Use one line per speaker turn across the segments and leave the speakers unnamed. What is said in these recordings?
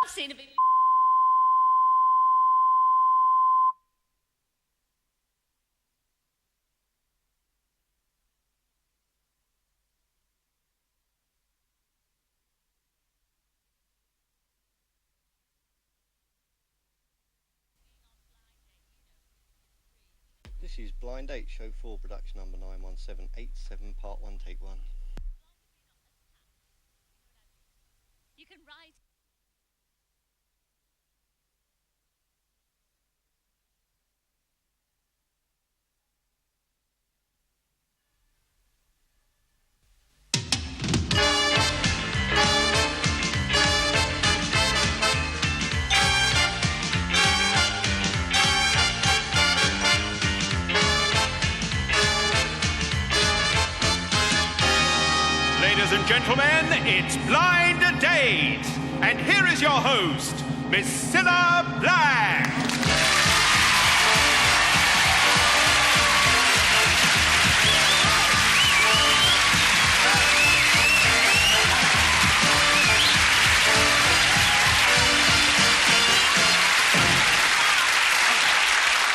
I've seen a bit...
This is Blind Date, Show 4, production number 91787, part 1, take 1.
You can write...
Ladies and gentlemen, it's Blind Date. And here is your host, Miss Cilla Black.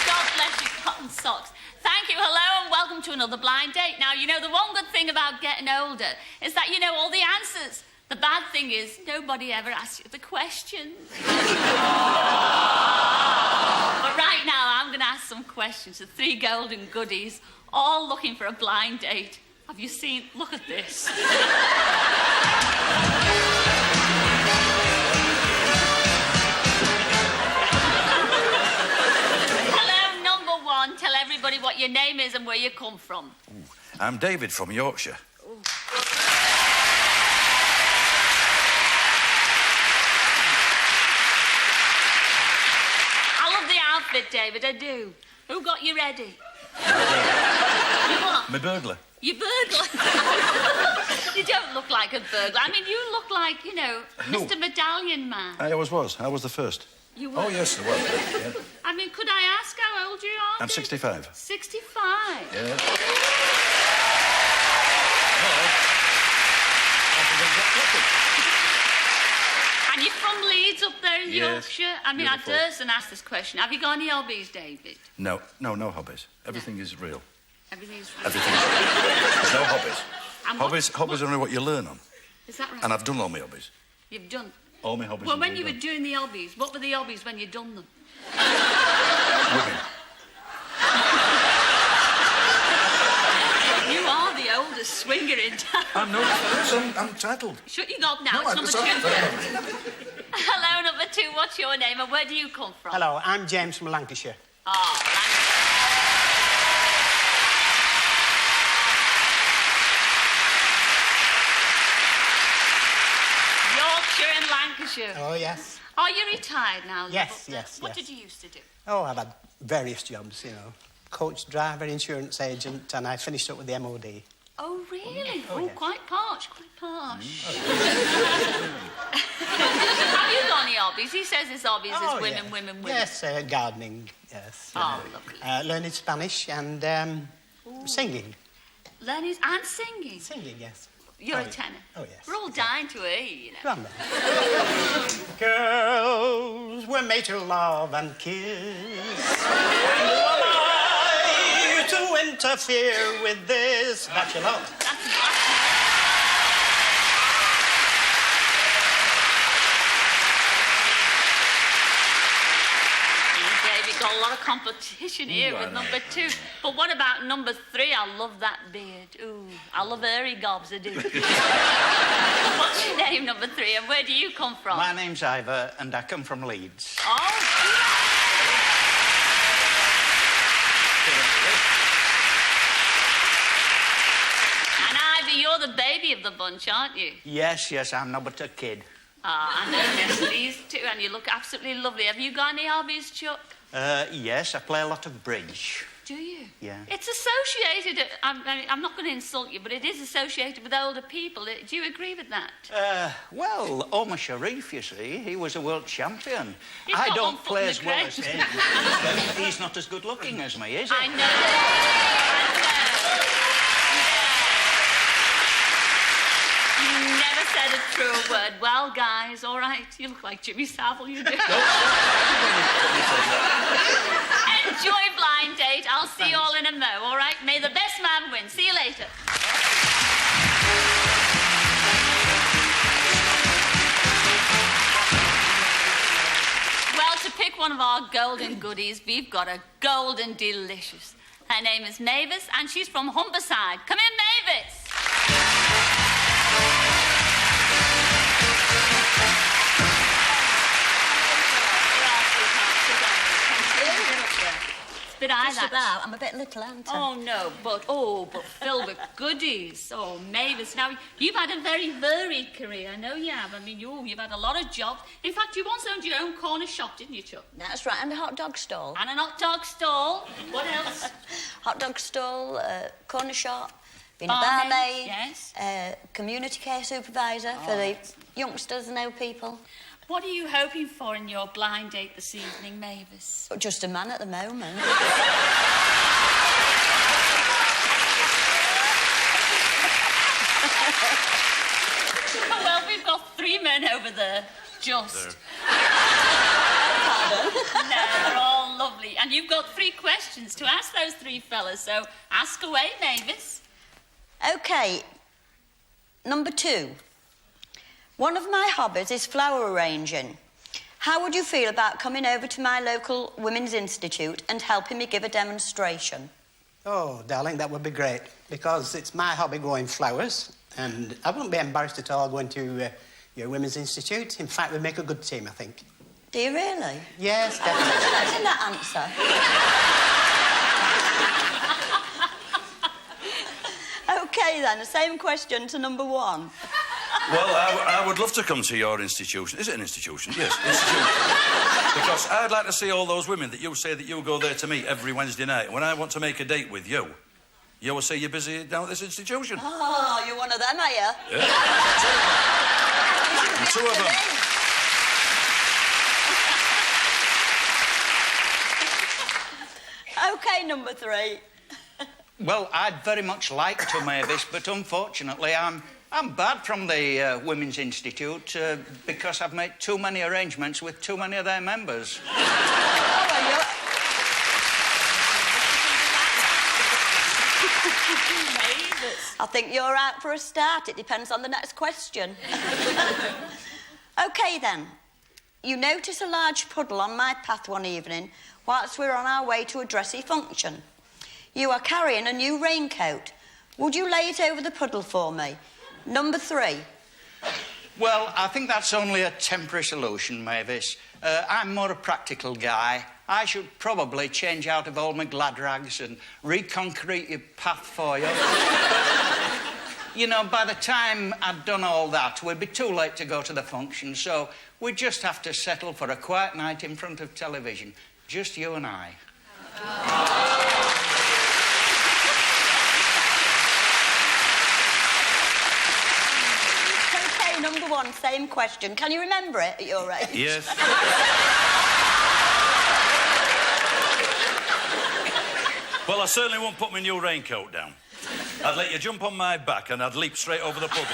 God bless you, cotton socks. Thank you, hello, and welcome to another Blind Date. Now, you know, the one good thing about getting older is that you know all the answers. The bad thing is nobody ever asks you the questions. But right now, I'm going to ask some questions to 3 golden goodies, all looking for a blind date. Have you seen? Look at this. Hello, number 1. Tell everybody what your name is and where you come from.
Ooh, I'm David from Yorkshire.
Ooh. Outfit, David, I do. Who got you ready? You what?
My burglar.
You burglar? You don't look like a burglar. I mean, you look like, you know,
Who?
Mr. Medallion Man.
I always was. I was the first.
You were?
Oh, yes, I was. Yeah.
I mean, could I ask how old you are?
I'm 65.
65?
Yeah.
And you're from Leeds up there in
Yes,
Yorkshire? I mean,
beautiful.
I daresn't ask this question. Have you got any hobbies, David?
No hobbies. Everything is real.
Everything's real.
Everything is real. There's no hobbies.
And
Hobbies are only what you learn on.
Is that right?
And I've done all my hobbies.
You've done...
All my hobbies.
Well, when you were doing the hobbies, what were the hobbies when you'd done them?
Women.
You are the oldest swinger in town.
I'm not. I'm entitled.
Shut your gob now.
No,
It's
I'm
number 2.
sorry.
Hello, number 2. What's your name and where do you come from?
Hello, I'm James from Lancashire.
Oh, Yorkshire and Lancashire.
Oh, yes.
Are you retired now?
Yes,
Love?
yes,
What
yes.
did you used to do?
Oh, I've had various jobs, you know. Coach, driver, insurance agent, and I finished up with the MOD.
Oh, really?
Oh,
Oh,
yes.
quite posh, quite posh. Have you got any hobbies? He says his hobbies is women,
yes.
women, women.
Yes, gardening, yes.
Oh, lovely.
Learning Spanish and singing.
Learning and singing.
Singing, yes.
You're
Oh,
a tenor.
Oh, yes.
We're all dying to hear you, you know.
Go on, then. Girls were made to love and kiss. And who am I to interfere with this? That's your love.
David, got a lot of competition here with number 2. But what about number 3? I love that beard. Ooh, I love hairy gobs, I do. What's your name, number 3, and where do you come from?
My name's Ivor, and I come from Leeds.
Oh, and Ivy, you're the baby of the bunch, aren't you?
Yes, I'm not but a kid.
Ah, I know, yes, these 2, and you look absolutely lovely. Have you got any hobbies, Chuck?
Yes, I play a lot of bridge.
Do you?
Yeah.
It's associated, I'm not going to insult you, but it is associated with older people. Do you agree with that?
Well, Omar Sharif, you see, he was a world champion.
He's
I
got one
don't
foot
play
in
as
the
well
grave.
as him. He's not as good looking as me, is he?
I know. You never say said a truer word. Well, guys, all right. You look like Jimmy Savile, you do. Enjoy Blind Date. I'll see you all in a mo, all right? May the best man win. See you later. Well, to pick one of our golden goodies, we've got a golden delicious. Her name is Mavis, and she's from Humberside. Come in, Mavis.
Just about. I'm a bit little, aren't I?
Oh, no, but filled with goodies. Oh, Mavis, now, you've had a very varied career. I know you have. I mean, you've had a lot of jobs. In fact, you once owned your own corner shop, didn't you, Chuck?
That's right, and a hot dog stall.
And an hot dog stall. What else?
Hot dog stall, corner shop, been a barmaid,
yes.
Community care supervisor for the youngsters and old people.
What are you hoping for in your blind date this evening, Mavis?
Just a man at the moment.
Well, we've got 3 men over there. Just.
Pardon?
No, they're all lovely. And you've got 3 questions to ask those 3 fellas, so ask away, Mavis.
OK. Number 2. One of my hobbies is flower arranging. How would you feel about coming over to my local Women's Institute and helping me give a demonstration?
Oh, darling, that would be great, because it's my hobby growing flowers, and I wouldn't be embarrassed at all going to your Women's Institute. In fact, we'd make a good team, I think.
Do you really?
Yes, definitely.
That's in that answer. OK, then, the same question to number 1.
Well, I would love to come to your institution. Is it an institution? Yes, institution. Because I'd like to see all those women that you say that you go there to meet every Wednesday night. When I want to make a date with you, you will say you're busy down at this institution.
Oh, you're one of them, are you?
Yeah. 2 of them.
OK, number 3.
Well, I'd very much like to, Mavis, but unfortunately I'm bad from the Women's Institute because I've made too many arrangements with too many of their members.
I think you're out for a start. It depends on the next question. OK, then. You notice a large puddle on my path one evening whilst we're on our way to a dressy function. You are carrying a new raincoat. Would you lay it over the puddle for me? Number 3.
Well, I think that's only a temporary solution, Mavis. I'm more a practical guy. I should probably change out of all my glad rags and reconcrete your path for you. But, you know, by the time I'd done all that, we'd be too late to go to the function, so we'd just have to settle for a quiet night in front of television. Just you and I.
Number 1, same question. Can you remember it at your age?
Yes. Well, I certainly won't put my new raincoat down. I'd let you jump on my back and I'd leap straight over the puddle.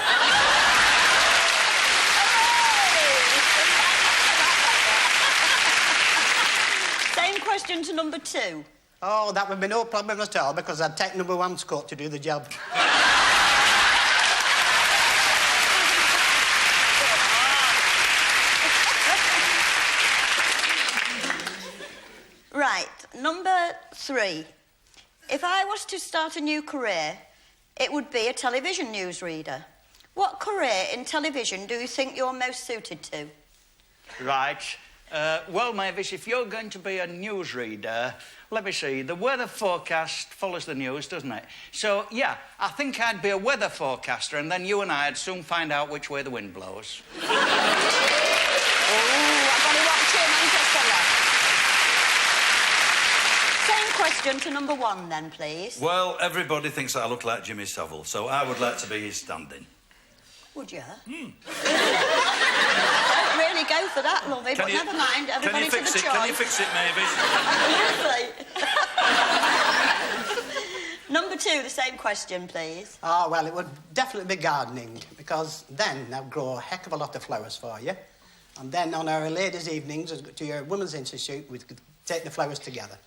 Same question to number 2.
Oh, that would be no problem at all, because I'd take number 1's coat to do the job.
Right, number 3. If I was to start a new career, it would be a television newsreader. What career in television do you think you're most suited to?
Right. Well, Mavis, if you're going to be a newsreader, let me see, the weather forecast follows the news, doesn't it? So, yeah, I think I'd be a weather forecaster, and then you and I'd soon find out which way the wind blows.
Oh, I've got to watch it, Manchester. Same question to number 1, then, please.
Well, everybody thinks I look like Jimmy Savile, so I would like to be his stand-in.
Would you? Don't really go for that, lovey, but never mind. Everybody to the choice.
Can you fix it, Mavis?
Absolutely. Number 2, the same question, please.
Oh, well, it would definitely be gardening, because then they'll grow a heck of a lot of flowers for you. And then on our ladies' evenings to your Women's Institute, we could take the flowers together.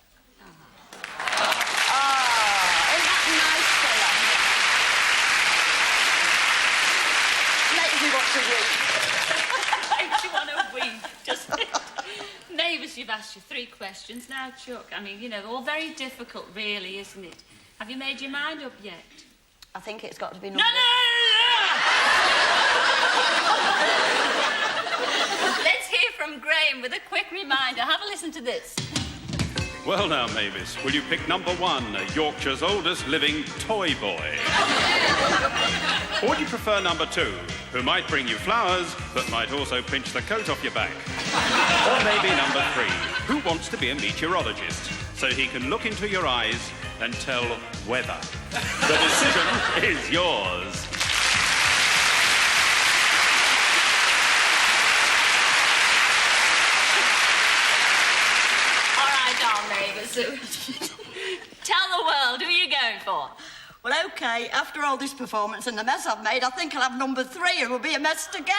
Isn't that nice, fella? Makes me want to weep.
Makes you want to weep, doesn't it? Mavis, you've asked you 3 questions now, Chuck. I mean, you know, all very difficult, really, isn't it? Have you made your mind up yet?
I think it's got to be
No,
number...
no, no! Let's hear from Graham with a quick reminder. Have a listen to this.
Well now, Mavis, will you pick number 1, Yorkshire's oldest living toy boy? Or would you prefer number 2, who might bring you flowers, but might also pinch the coat off your back? Or maybe number 3, who wants to be a meteorologist, so he can look into your eyes and tell weather? The decision is yours.
Mavis, tell the world, who are you going for?
Well, OK, after all this performance and the mess I've made, I think I'll have number 3 and we'll be a mess together.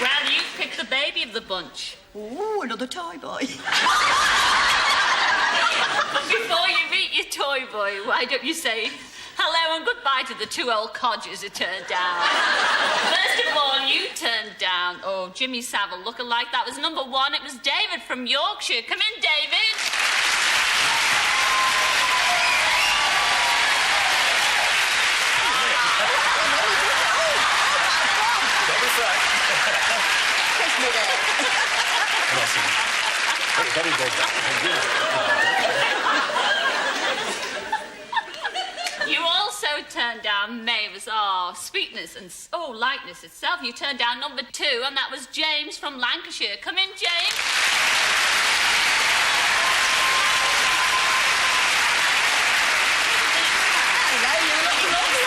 Well, you picked the baby of the bunch.
Ooh, another toy boy.
But before you meet your toy boy, why don't you say hello and goodbye to the 2 old codgers who turned down? First of all, you turned down, Jimmy Savile look-alike. That was number 1. It was David from Yorkshire. Come in, David.
Don't be frightened.
Kiss me there.
Very good.
You also turned down Mavis. Sweetness and lightness itself. You turned down number 2, and that was James from Lancashire. Come in, James.
Hello, you look lovely.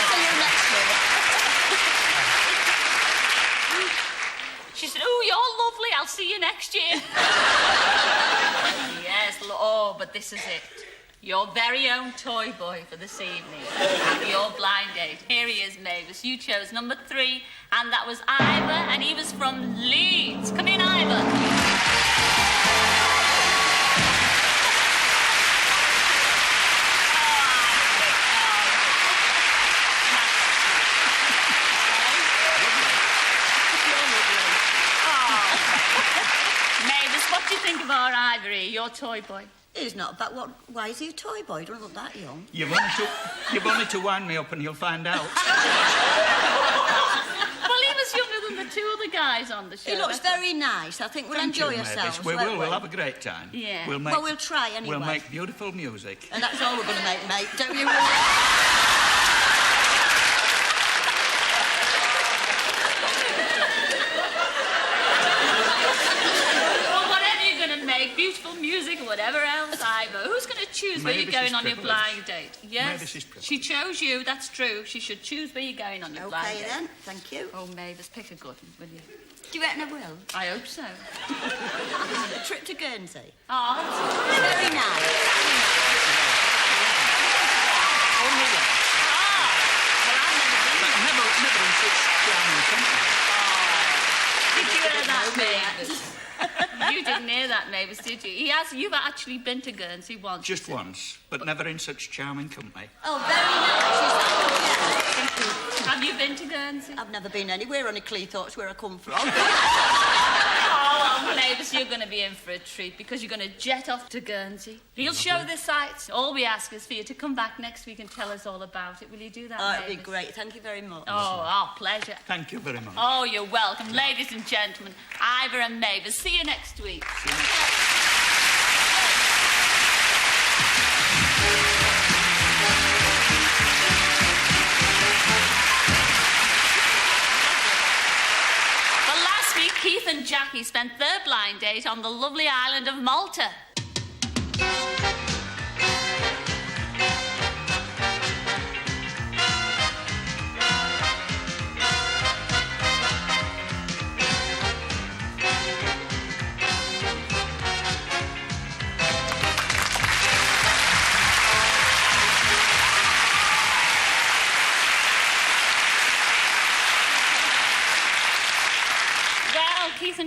See you next year.
She said, you're lovely. I'll see you next year. Yes, but this is it. Your very own toy boy for this evening. And your blind date. Here he is, Mavis. You chose number 3, and that was Ivor, and he was from Leeds. Come in, Ivor. Mavis, what do you think of our Ivory, your toy boy?
He's not that. Why is he a toy boy? He doesn't look that young.
You've only to wind me up and you'll find out.
Well, he was younger than the 2 other guys on the show.
He looks very nice. I think we'll enjoy ourselves.
We will. We'll have a great time.
Yeah.
We'll try anyway.
We'll make beautiful music.
And that's all we're going to make, mate. Don't you?
Beautiful music or whatever else, Ivor. Who's going to choose where you're going on your blind date? Yes, she chose you, that's true. She should choose where you're going on your blind date.
OK, then. Thank you.
Oh, Mavis, pick a good one, will you?
Do you reckon I will?
I hope so.
A trip to Guernsey.
Oh,
very nice.
Only one.
Well, I've never been there.
Never in such charming company.
Did you hear that, Mavis? You didn't hear that, Mavis, did you? You've actually been to Guernsey once.
Just once, but never in such charming company.
Oh, very nice.
Have you been to Guernsey?
I've never been anywhere, only Cleethorpes, where I come from.
Oh, Mavis, you're going to be in for a treat because you're going to jet off to Guernsey. He'll show the sights. All we ask is for you to come back next week and tell us all about it. Will you do that,
Oh,
Mavis?
it'd be great. Thank you very much.
Oh, our pleasure.
Thank you very much.
Oh, you're welcome. Ladies and gentlemen, Ivor and Mavis, see you next week. Well, last week, Keith and Jackie spent their blind date on the lovely island of Malta.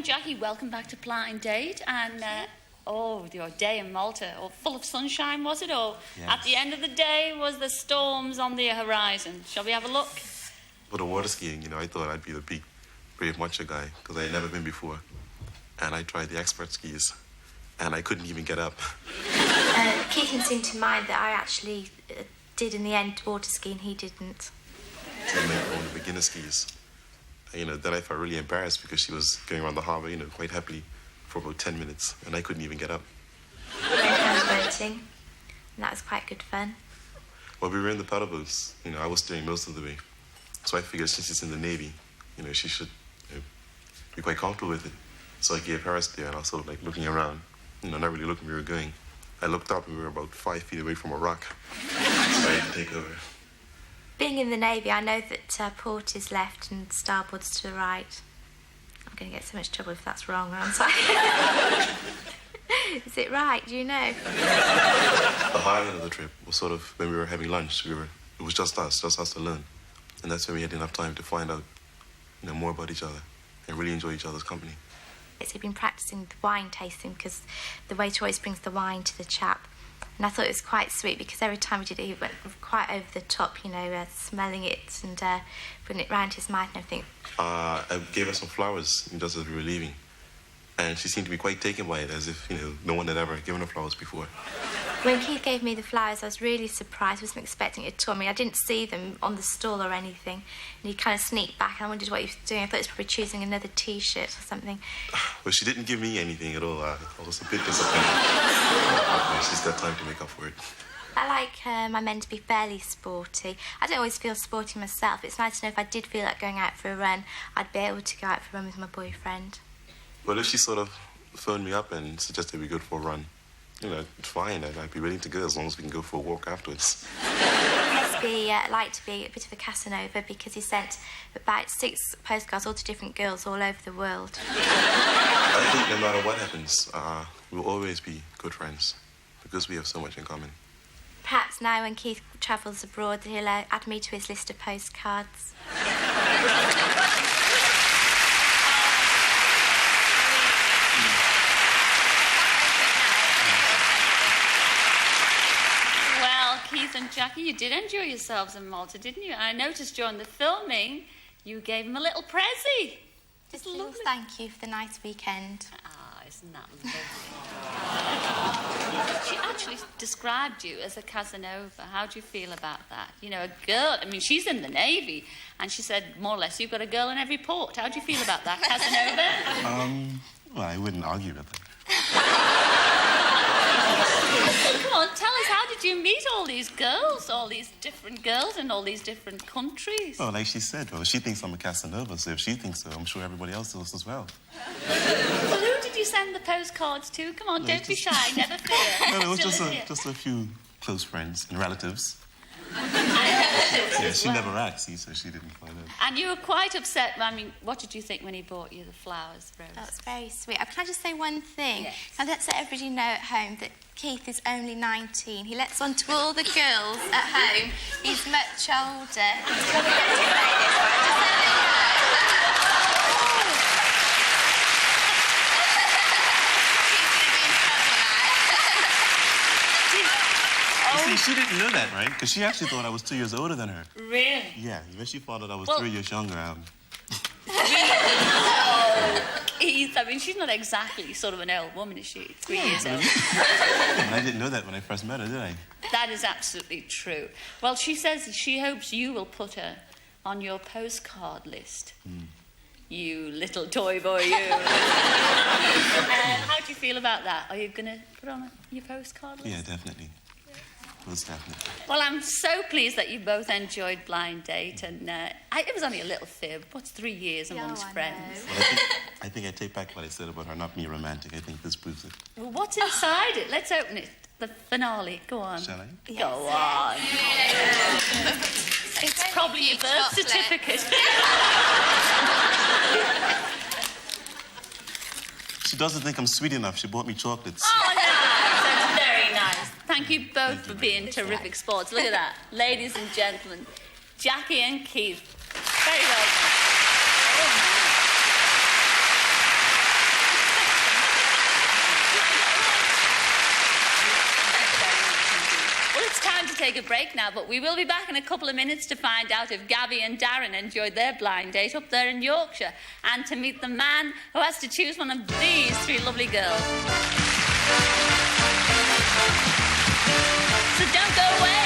and Jackie, welcome back to Blind Date. And, your day in Malta, full of sunshine, was it? Or at the end of the day, was the storms on the horizon? Shall we have a look?
For the water skiing, I thought I'd be the big, brave macho guy, because I had never been before. And I tried the expert skis, and I couldn't even get up.
Keegan seemed to mind that I actually did, in the end, water ski, and he didn't.
So I went on the beginner skis. Then I felt really embarrassed because she was going around the harbour, quite happily for about 10 minutes, and I couldn't even get up.
We went paddle boating, and that was quite good fun.
Well, we were in the paddle boats. I was steering most of the way. So I figured since she's in the Navy, she should be quite comfortable with it. So I gave her a steer, and I was sort of like looking around, not really looking where we were going. I looked up, and we were about 5 feet away from a rock. So I had to take over.
Being in the Navy, I know that port is left and starboard's to the right. I'm going to get so much trouble if that's wrong, aren't I? Is it right? Do you know?
The highlight of the trip was sort of when we were having lunch. It was just us alone. And that's when we had enough time to find out, more about each other and really enjoy each other's company.
We've been practicing the wine tasting because the waiter always brings the wine to the chap. And I thought it was quite sweet because every time we did it, he went quite over the top, smelling it and putting it round his mouth and everything.
I gave her some flowers just as we were leaving. And she seemed to be quite taken by it, as if, no one had ever given her flowers before.
When Keith gave me the flowers, I was really surprised. I wasn't expecting it at all. I didn't see them on the stall or anything. And he kind of sneaked back, and I wondered what he was doing. I thought he was probably choosing another T-shirt or something.
Well, she didn't give me anything at all. I was a bit disappointed. She's got time to make up for it.
I like my men to be fairly sporty. I don't always feel sporty myself. It's nice to know if I did feel like going out for a run, I'd be able to go out for a run with my boyfriend.
Well, if she sort of phoned me up and suggested we go for a run, fine, I'd be willing to go as long as we can go for a walk afterwards.
Must like to be a bit of a Casanova because he sent about 6 postcards all to different girls all over the world.
I think no matter what happens, we'll always be good friends because we have so much in common.
Perhaps now when Keith travels abroad, he'll add me to his list of postcards.
Keith and Jackie, you did enjoy yourselves in Malta, didn't you? I noticed during the filming, you gave him a little prezi.
Just a little thank you for the nice weekend.
Ah, isn't that lovely? She actually described you as a Casanova. How do you feel about that? A girl, she's in the Navy, and she said, more or less, you've got a girl in every port. How do you feel about that, Casanova?
Well, I wouldn't argue with that.
Come on, tell us, how did you meet all these girls, all these different girls in all these different countries?
Well, like she said, she thinks I'm a Casanova, so if she thinks so, I'm sure everybody else does as well.
Well, who did you send the postcards to? Come on, don't be shy, never fear.
No, it was just a few close friends and relatives. She never asked, so she didn't find out.
And you were quite upset. What did you think when he bought you the flowers, Rose?
That was very sweet. Can I just say one thing?
Yes.
I'd let everybody know at home that Keith is only 19. He lets on to all the girls at home. He's much older. He's probably going to say this, but I just let you know.
See, she didn't know that, right? Because she actually thought I was 2 years older than her.
Really?
Yeah, when she found out I was 3 years younger.
Keith, she's not exactly sort of an old woman, is she? 3 years old.
And I didn't know that when I first met her, did I?
That is absolutely true. Well, she says she hopes you will put her on your postcard list. You little toy boy, you. How do you feel about that? Are you going to put on your postcard list?
Yeah, definitely. Most definitely.
Well, I'm so pleased that you both enjoyed Blind Date, and it was only a little fib. What's 3 years amongst friends?
Well, I think I take back what I said about her not being romantic. I think this proves it.
Well, what's inside it? Let's open it. The finale. Go on.
Shall I?
Yes. Go on. It's probably your birth certificate.
She doesn't think I'm sweet enough. She bought me chocolates.
Oh, no. That's very nice. Thank you both for being terrific sports. Look at that. Ladies and gentlemen, Jackie and Keith. Very well done. Oh, man. take a break now, but we will be back in a couple of minutes to find out if Gabby and Darren enjoyed their blind date up there in Yorkshire, and to meet the man who has to choose one of these three lovely girls. So don't go away.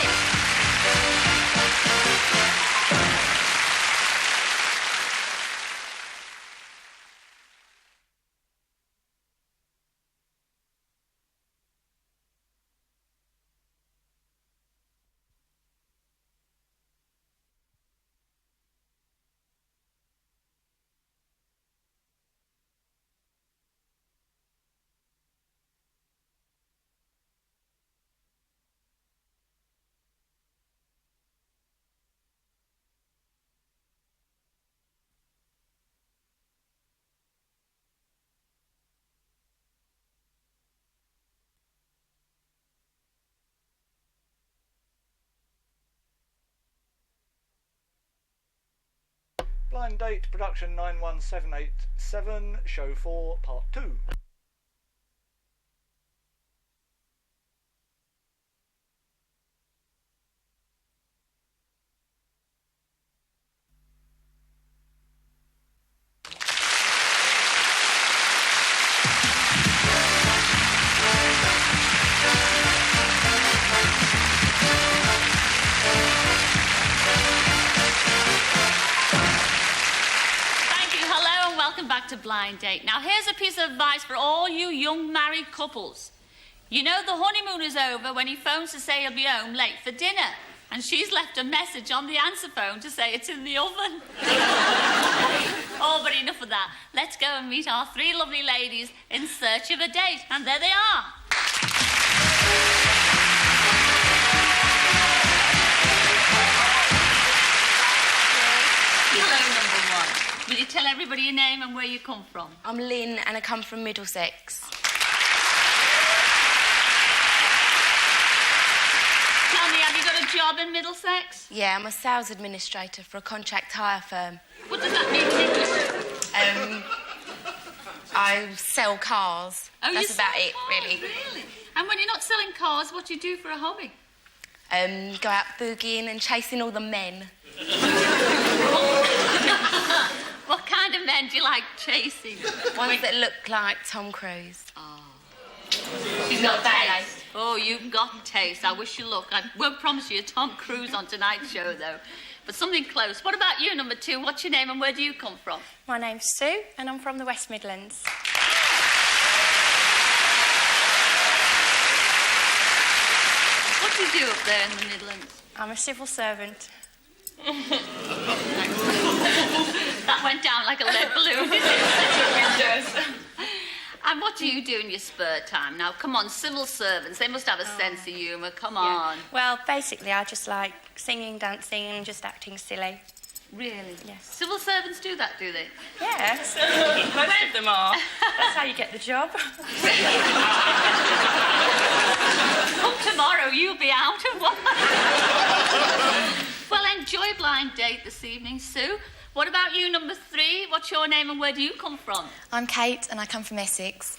Blind Date Production 91787, Show 4, Part 2.
Back to Blind Date. Now, here's a piece of advice for all you young married couples. You know the honeymoon is over when he phones to say he'll be home late for dinner, and she's left a message on the answer phone to say it's in the oven. Oh, but enough of that. Let's go and meet our three lovely ladies in search of a date. And there they are. Hello, number one. Will you tell everybody your name and where you come from?
I'm Lynn and I come from Middlesex.
Tell me, have you got a job in Middlesex?
Yeah, I'm a sales administrator for a contract hire firm.
What does that mean in English?
I sell cars.
Oh,
that's about it,
cars,
really.
Really? And when you're not selling cars, what do you do for a hobby?
Go out boogieing and chasing all the men.
What kind of men do you like chasing?
Ones that look like Tom Cruise.
Oh. You've got taste. Oh, you've got taste. I wish you luck. I won't promise you a Tom Cruise on tonight's show, though. But something close. What about you, number two? What's your name and where do you come from?
My name's Sue and I'm from the West Midlands.
What do you do up there in the Midlands?
I'm a civil servant.
That went down like a lead balloon, didn't it? And what do you do in your spare time? Now, come on, civil servants, they must have a sense of humour, come on.
Well, basically, I just like singing, dancing and just acting silly.
Really?
Yes.
Civil servants do that, do they?
Yes, most of them are. That's how you get the job.
Come tomorrow, you'll be out of one. Well, enjoy Blind Date this evening, Sue. What about you, number three? What's your name and where do you come from?
I'm Kate and I come from Essex.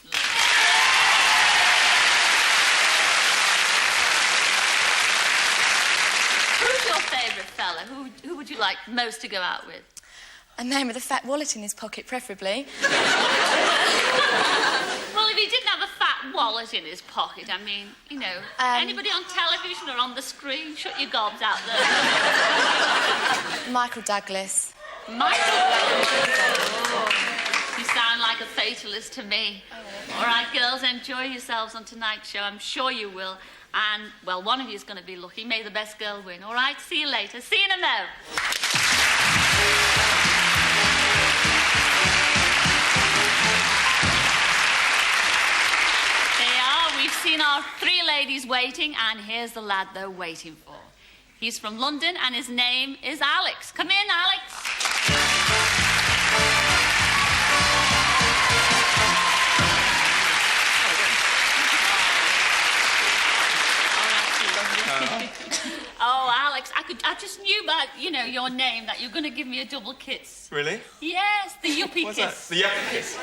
Who's your favourite fella? Who would you like most to go out with?
A name with a fat wallet in his pocket, preferably.
Well, if he didn't have a fat wallet in his pocket, I mean, you know, anybody on television or on the screen, shut your gobs out there.
Michael Douglas.
Michael Douglas. Oh, you sound like a fatalist to me. All right, girls, enjoy yourselves on tonight's show. I'm sure you will. And, well, one of you is going to be lucky. May the best girl win. All right, see you later. See you in a mo. We've seen our three ladies waiting, and here's the lad they're waiting for. He's from London, and his name is Alex. Come in, Alex. Oh, Alex, I just knew about, you know, your name, that you're going to give me a double kiss.
Really?
Yes, the yuppie
What's
kiss.
that? The yuppie kiss?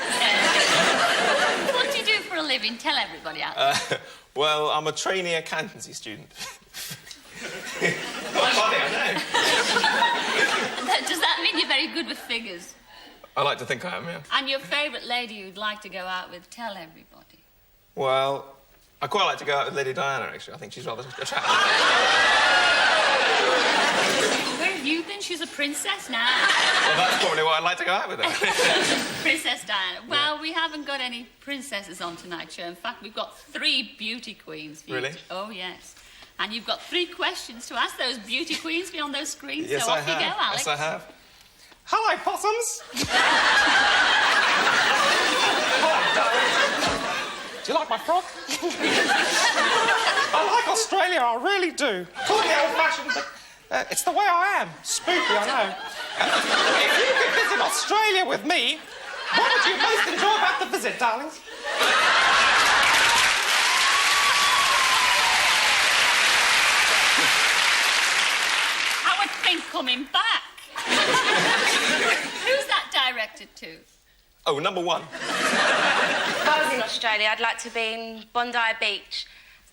What do you do for a living? Tell everybody, Alex.
Well, I'm a trainee accountancy student. Quite funny, I know.
Does that mean you're very good with figures?
I like to think I am, yeah.
And your favourite lady you'd like to go out with, tell everybody.
Well, I quite like to go out with Lady Diana, actually. I think she's rather attractive.
Where have you been? She's a princess now.
Well, that's probably why I'd like to go out with her.
Princess Diana. Well, we haven't got any princesses on tonight's show. In fact, we've got 3 beauty queens for you.
Really?
Oh, yes. And you've got 3 questions to ask those beauty queens beyond those screens.
Yes,
so
I
off you
have.
go, Alex.
Yes, I have. Hello, possums. Do you like my frock? I like Australia, I really do. Call me old-fashioned, but it's the way I am. Spooky, I know. If you could visit Australia with me, what would you most enjoy about the visit, darlings?
I would think coming back. Who's that directed to?
Oh, number 1.
If I was in Australia, I'd like to be in Bondi Beach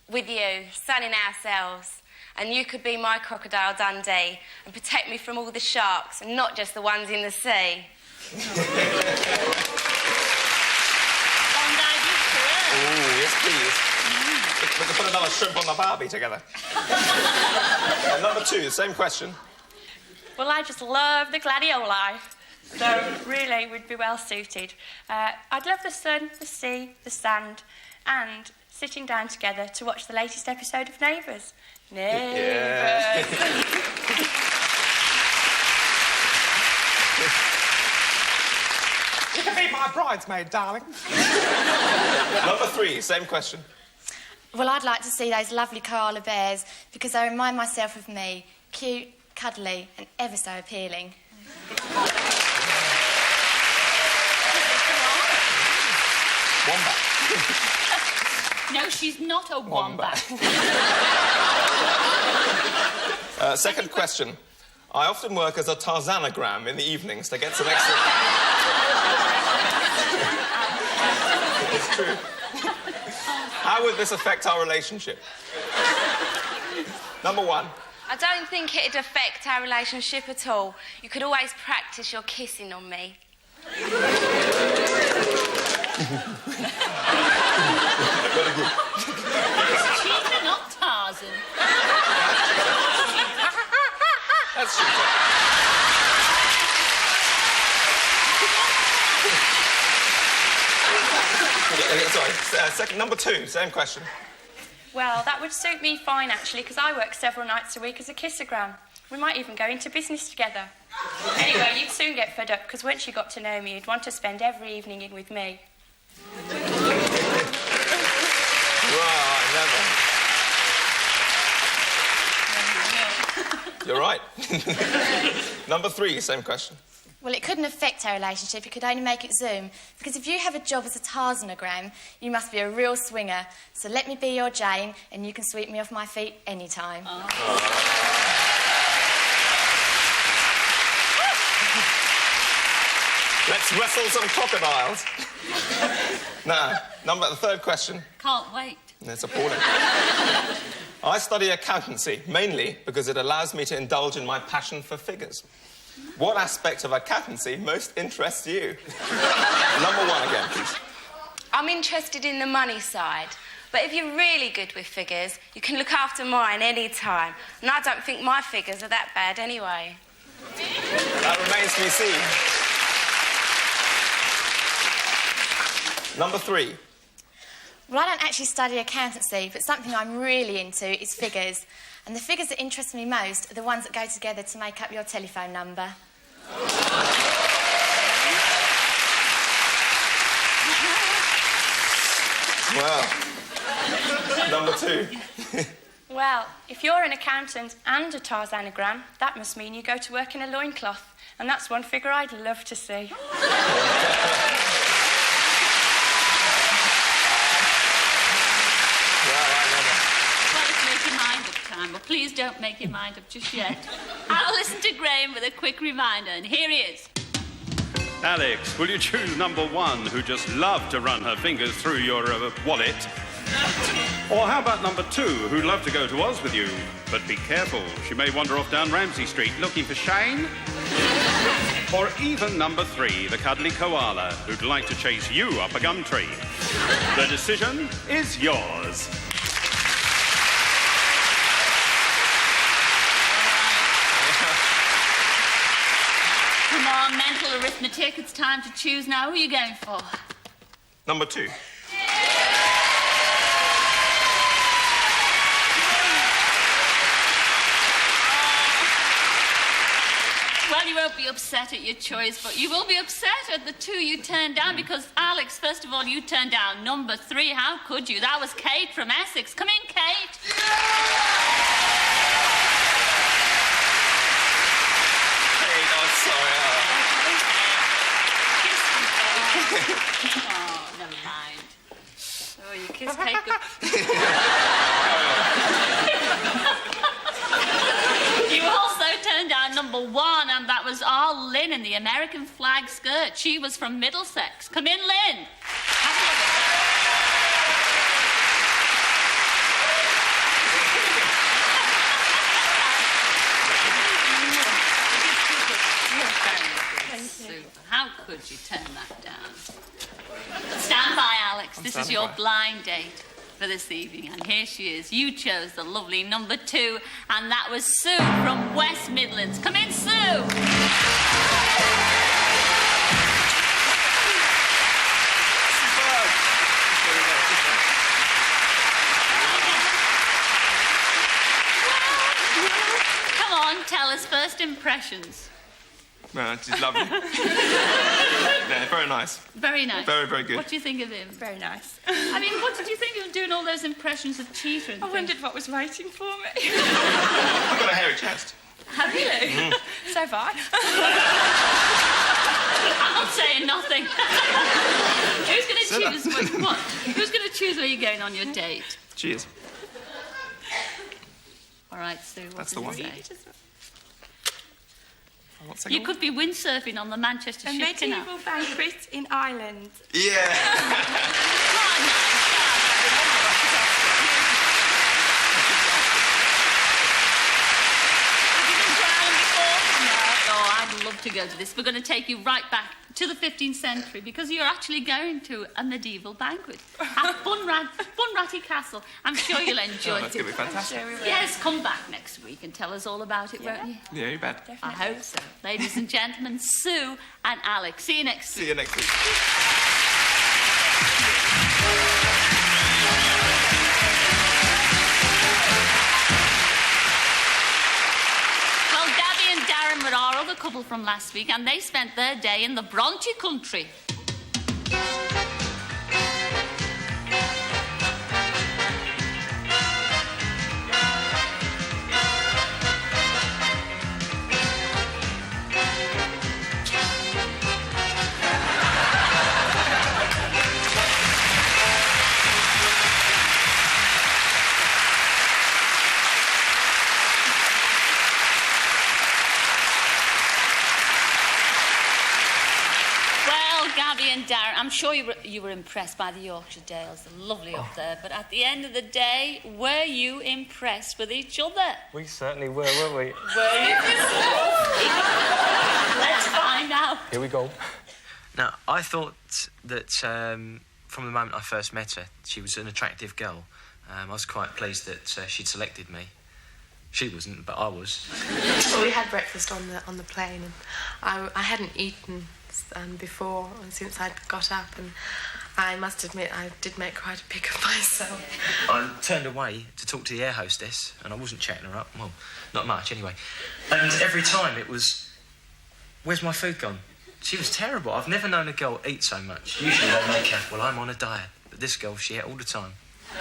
with you, sunning ourselves. And you could be my crocodile Dundee and protect me from all the sharks and not just the ones in the sea.
Bondi Beach for her.
Oh, yes, please. We can put another shrimp on the barbie together. Number 2, same question.
Well, I just love the gladioli. So, really, we'd be well suited. I'd love the sun, the sea, the sand, and sitting down together to watch the latest episode of Neighbours. Neighbours.
Yeah. You can be my bridesmaid, darling. Number 3, same question.
Well, I'd like to see those lovely koala bears because they remind myself of me. Cute, cuddly, and ever so appealing.
Wombat.
No, she's not a wombat.
Second question. I often work as a Tarzanogram in the evenings to get some extra... It's true. How would this affect our relationship? Number 1.
I don't think it'd affect our relationship at all. You could always practice your kissing on me.
Very good.
Cheaper, not Tarzan.
That's true. Sorry, number 2, same question.
Well, that would suit me fine, actually, because I work several nights a week as a kissogram. We might even go into business together. Anyway, you'd soon get fed up, because once you got to know me, you'd want to spend every evening in with me.
Well, never. You're right. Number 3, same question.
Well, it couldn't affect our relationship, it could only make it zoom. Because if you have a job as a Tarzanogram, you must be a real swinger. So let me be your Jane, and you can sweep me off my feet anytime.
Oh. Let's wrestle some crocodiles. Now, the 3rd question.
Can't wait.
It's appalling. I study accountancy, mainly because it allows me to indulge in my passion for figures. What aspect of accountancy most interests you? Number 1 again, please.
I'm interested in the money side. But if you're really good with figures, you can look after mine any time. And I don't think my figures are that bad anyway.
That remains to be seen. Number 3.
Well, I don't actually study accountancy, but something I'm really into is figures. And the figures that interest me most are the ones that go together to make up your telephone number.
Well, number 2.
Well, if you're an accountant and a Tarzanogram, that must mean you go to work in a loincloth. And that's one figure I'd love to see.
Make your mind up time, but please don't make your mind up just yet. I'll listen to Graham with a quick reminder, and here he is.
Alex, will you choose number 1, who just loved to run her fingers through your wallet? Or how about number 2, who'd love to go to Oz with you? But be careful, she may wander off down Ramsay Street looking for Shane. Or even number 3, the cuddly koala, who'd like to chase you up a gum tree. The decision is yours.
Come on, mental arithmetic, it's time to choose now. Who are you going for?
Number 2.
Well, you won't be upset at your choice, but you will be upset at the 2 you turned down because, Alex, first of all, you turned down number 3. How could you? That was Kate from Essex. Come in, Kate.
Kate, I'm sorry.
Oh, never mind. Oh, you kissed Kate. You also turned down number 1, and that was our Lynn in the American flag skirt. She was from Middlesex. Come in, Lynn. Super. How could you turn that down? Stand by, Alex. This is your blind date for this evening, and here she is. You chose the lovely number 2, and that was Sue from West Midlands. Come in, Sue. Come on, tell us first impressions.
No, she's lovely. Yeah, very nice.
Very nice.
Very, very good.
What do you think of him?
Very nice.
I mean, what did you think of doing all those impressions of Cheetah and
I
things?
wondered what was waiting for me.
I've got a hairy chest.
Have you?
So far.
I'm not saying nothing. Who's going to choose what? Who's going to choose where you're going on your date?
Cheers.
All right, Sue.
That's the one.
You could be windsurfing on the Manchester
A
ship canal.
medieval banquet in Ireland.
Yeah.
Oh, I'd love to go to this. We're going to take you right back to the 15th century because you're actually going to a medieval banquet at Bunratty Castle. I'm sure you'll enjoy it.
That's going to be fantastic.
Yes, come back next week and tell us all about it, won't you?
Yeah, you bet.
I hope so. Ladies and gentlemen, Sue and Alex. See you next week.
See you next week.
Well, Gabby and Darren were our other couple from last week, and they spent their day in the Bronte country. Gabby and Darren, I'm sure you were impressed by the Yorkshire Dales. They're lovely up there. But at the end of the day, were you impressed with each other?
We certainly were, weren't we?
Were you? Let's find out.
Here we go.
Now, I thought that from the moment I first met her, she was an attractive girl. I was quite pleased that she'd selected me. She wasn't, but I was.
Well, we had breakfast on the plane, and I hadn't eaten before and since I'd got up, and I must admit I did make quite a pick of myself.
I turned away to talk to the air hostess, and I wasn't chatting her up. Well, not much, anyway. And every time it was, where's my food gone? She was terrible. I've never known a girl eat so much. Usually they make her, well, I'm on a diet. But this girl, she ate all the time.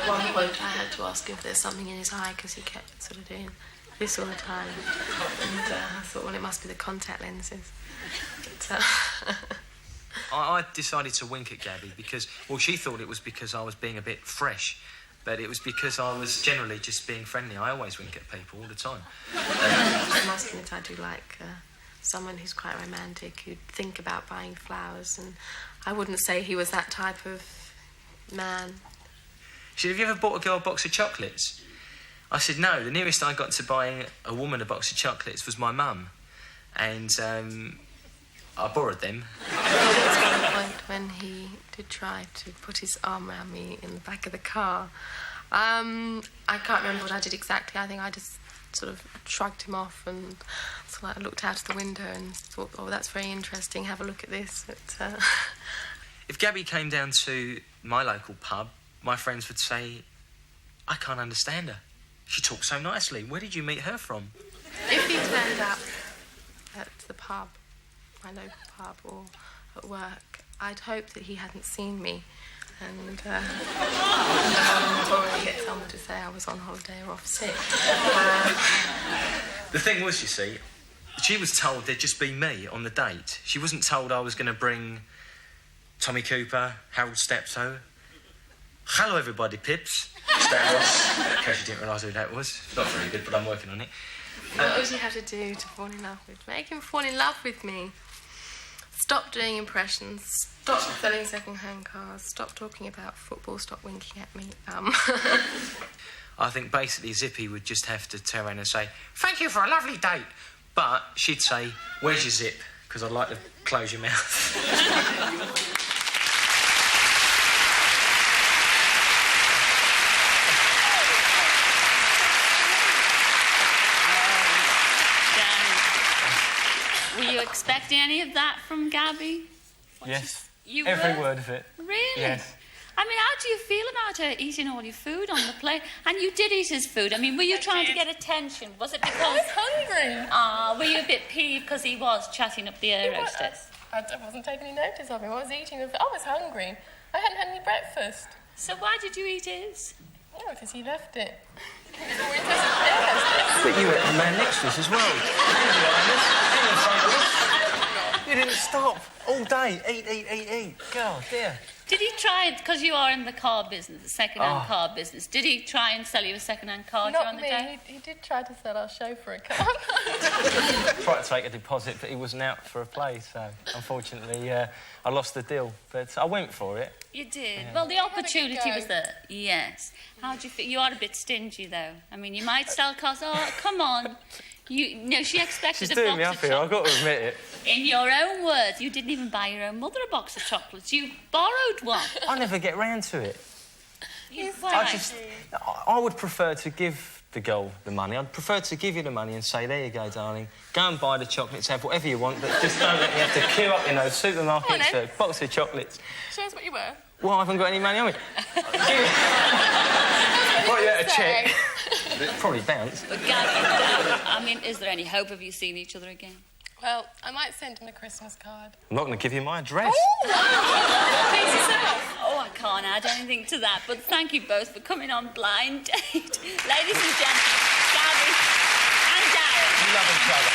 At one point I had to ask if there's something in his eye because he kept sort of doing this all the time. And I thought, well, it must be the contact lenses. But,
I decided to wink at Gabby because, well, she thought it was because I was being a bit fresh, but it was because I was generally just being friendly. I always wink at people all the time.
I must admit I do like someone who's quite romantic, who'd think about buying flowers, and I wouldn't say he was that type of man.
She said, have you ever bought a girl a box of chocolates? I said, no. The nearest I got to buying a woman a box of chocolates was my mum. And I borrowed them.
At one point when he did try to put his arm around me in the back of the car, I can't remember what I did exactly. I think I just sort of shrugged him off and sort of looked out of the window and thought, oh, that's very interesting, have a look at this.
If Gabby came down to my local pub, my friends would say, I can't understand her. She talks so nicely. Where did you meet her from?
If he turned up at the pub, my local pub, or at work, I'd hope that he hadn't seen me and probably get someone to say I was on holiday or off sick.
The thing was, you see, she was told there'd just be me on the date. She wasn't told I was going to bring Tommy Cooper, Harold Steptoe. Hello, everybody, Pips. Stavros. In case you didn't realise who that was. Not very good, but I'm working on it.
What would you have to do to fall in love with? Make him fall in love with me. Stop doing impressions. Stop selling second-hand cars. Stop talking about football. Stop winking at me.
I think basically Zippy would just have to turn around and say, thank you for a lovely date. But she'd say, where's your zip? Because I'd like to close your mouth.
Were you expecting any of that from Gabby?
Yes.
You
Every
were?
word of it.
Really?
Yes.
I mean, how do you feel about her eating all your food on the plate? And you did eat his food. I mean, were you trying to get attention? Was it because...
I was hungry.
Were you a bit peeved because he was chatting up the air hostess?
I wasn't taking any notice of him. I was eating. I was hungry. I hadn't had any breakfast.
So why did you eat his?
Oh, because he left it.
But you ate the man next to us as well.
You didn't stop all day. Eat. God, dear.
Did he try, because you are in the car business, the second-hand car business, did he try and sell you a second-hand car during the day?
Not me. He did try to sell our chauffeur a car.
Tried to take a deposit, but he wasn't out for a play, so unfortunately I lost the deal. But I went for it.
You did?
Yeah.
Well, the opportunity was there. Yes. How do you feel? You are a bit stingy, though. I mean, you might sell cars. Oh, come on. No, she expected
She's
a
doing me
box
up
of
here, I've
chocolates.
got to admit it.
In your own words, you didn't even buy your own mother a box of chocolates. You borrowed one.
I never get round to it. I would prefer to give the girl the money. I'd prefer to give you the money and say, there you go, darling. Go and buy the chocolates, have whatever you want, but just don't let me have to queue up in those supermarkets for a box of chocolates.
Show us what you were.
Well, I haven't got any money on me. Right, yeah, a cheque. Probably bounce.
But Gabby, I mean, is there any hope of you seeing each other again?
Well, I might send him a Christmas card.
I'm not going to give you my address.
Please yourself. Oh, I can't add anything to that, but thank you both for coming on Blind Date. Ladies and gentlemen, Gabby and Darren.
We love each other.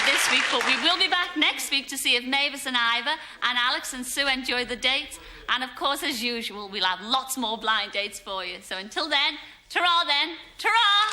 This week, but we will be back next week to see if Mavis and Ivor and Alex and Sue enjoy the dates. And of course, as usual, we'll have lots more blind dates for you. So until then, ta-ra then, ta-ra!